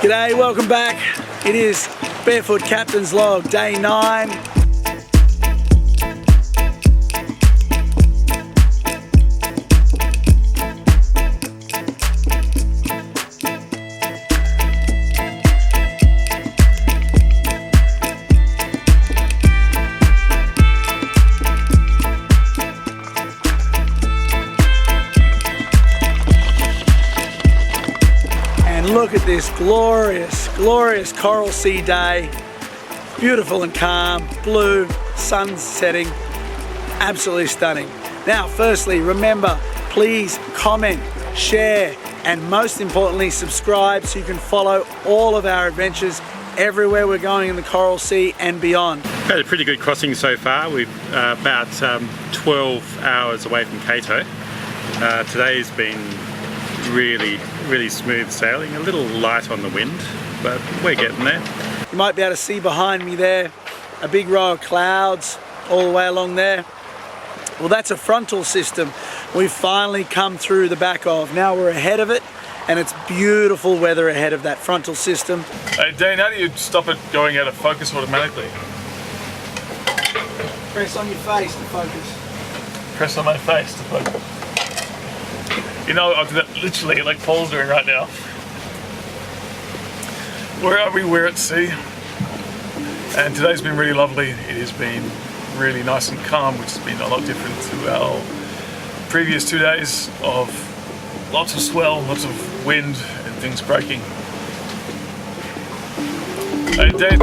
G'day, welcome back. It is Barefoot Captain's Log, day 9. Look at this glorious, glorious coral sea day. Beautiful and calm, blue, sun setting, absolutely stunning. Now, firstly, remember, please comment, share, and most importantly, subscribe so you can follow all of our adventures everywhere we're going in the Coral Sea and beyond. We've had a pretty good crossing so far. We've about 12 hours away from Cato. Today's been really smooth sailing, a little light on the wind, but we're getting there. You might be able to see behind me there a big row of clouds all the way along there. Well, that's a frontal system we've finally come through the back of. Now we're ahead of it, and it's beautiful weather ahead of that frontal system. Hey Dean, how do you stop it going out of focus automatically? Press on your face to focus. Press on my face to focus. You know, I'll do that literally like Paul's doing right now. Where are we? We're at sea. And today's been really lovely. It has been really nice and calm, which has been a lot different to our previous 2 days of lots of swell, lots of wind and things breaking. Hey Dean.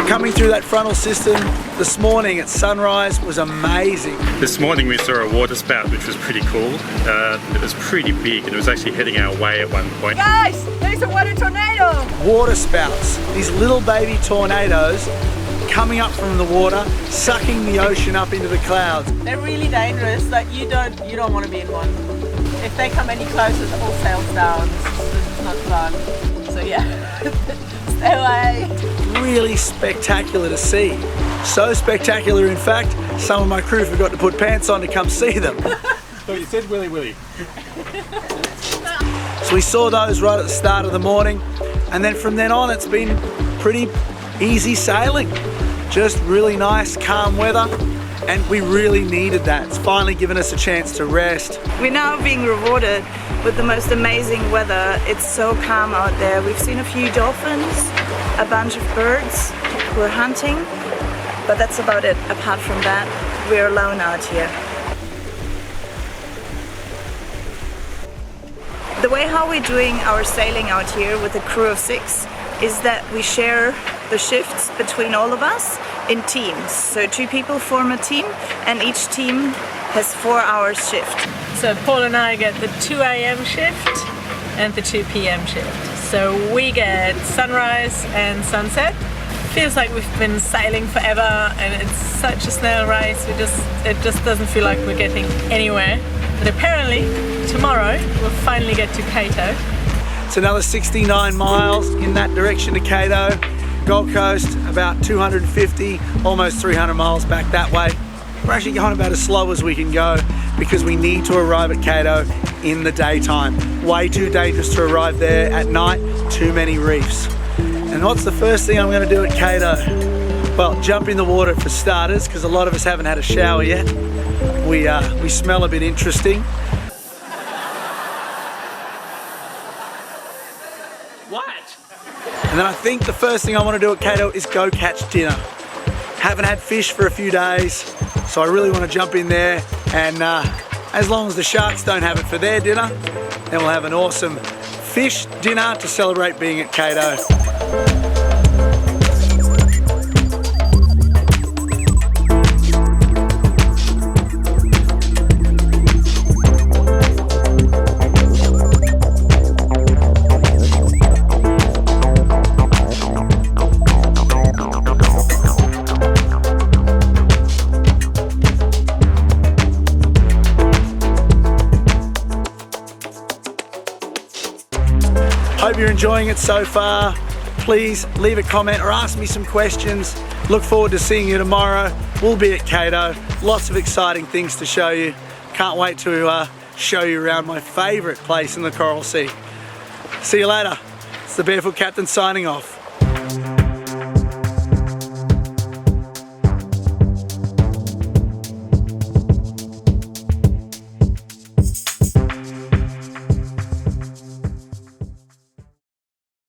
Coming through that frontal system this morning at sunrise was amazing. This morning we saw a water spout, which was pretty cool. It was pretty big and it was actually heading our way at one point. Guys, there's a water tornado! Water spouts, these little baby tornadoes coming up from the water, sucking the ocean up into the clouds. They're really dangerous, like you don't want to be in one. If they come any closer, the whole sails down. This is not fun. So yeah, stay away. Really spectacular to see. So spectacular, in fact, some of my crew forgot to put pants on to come see them. So you said Willi-Willi. So we saw those right at the start of the morning, and then from then on it's been pretty easy sailing. Just really nice, calm weather, and we really needed that. It's finally given us a chance to rest. We're now being rewarded with the most amazing weather. It's so calm out there. We've seen a few dolphins, a bunch of birds. We're hunting, but that's about it. Apart from that, we're alone out here. The way how we're doing our sailing out here with a crew of 6 is that we share the shifts between all of us in teams. So 2 people form a team, and each team has 4 hours shift. So Paul and I get the 2 a.m. shift and the 2 p.m. shift. So we get sunrise and sunset. Feels like we've been sailing forever and it's such a snail race. It just doesn't feel like we're getting anywhere. But apparently tomorrow we'll finally get to Cato. It's another 69 miles in that direction to Cato. Gold Coast, about 250, almost 300 miles back that way. We're actually going about as slow as we can go because we need to arrive at Cato in the daytime. Way too dangerous to arrive there at night, too many reefs. And what's the first thing I'm going to do at Cato? Well, jump in the water for starters, because a lot of us haven't had a shower yet. We smell a bit interesting. What? And then I think the first thing I want to do at Cato is go catch dinner. Haven't had fish for a few days, so I really want to jump in there, and as long as the sharks don't have it for their dinner, then we'll have an awesome fish dinner to celebrate being at Cato. Hope you're enjoying it so far. please leave a comment or ask me some questions. Look forward to seeing you tomorrow. We'll be at Cato. Lots of exciting things to show you. Can't wait to show you around my favourite place in the Coral Sea. See you later. It's the Barefoot Captain signing off.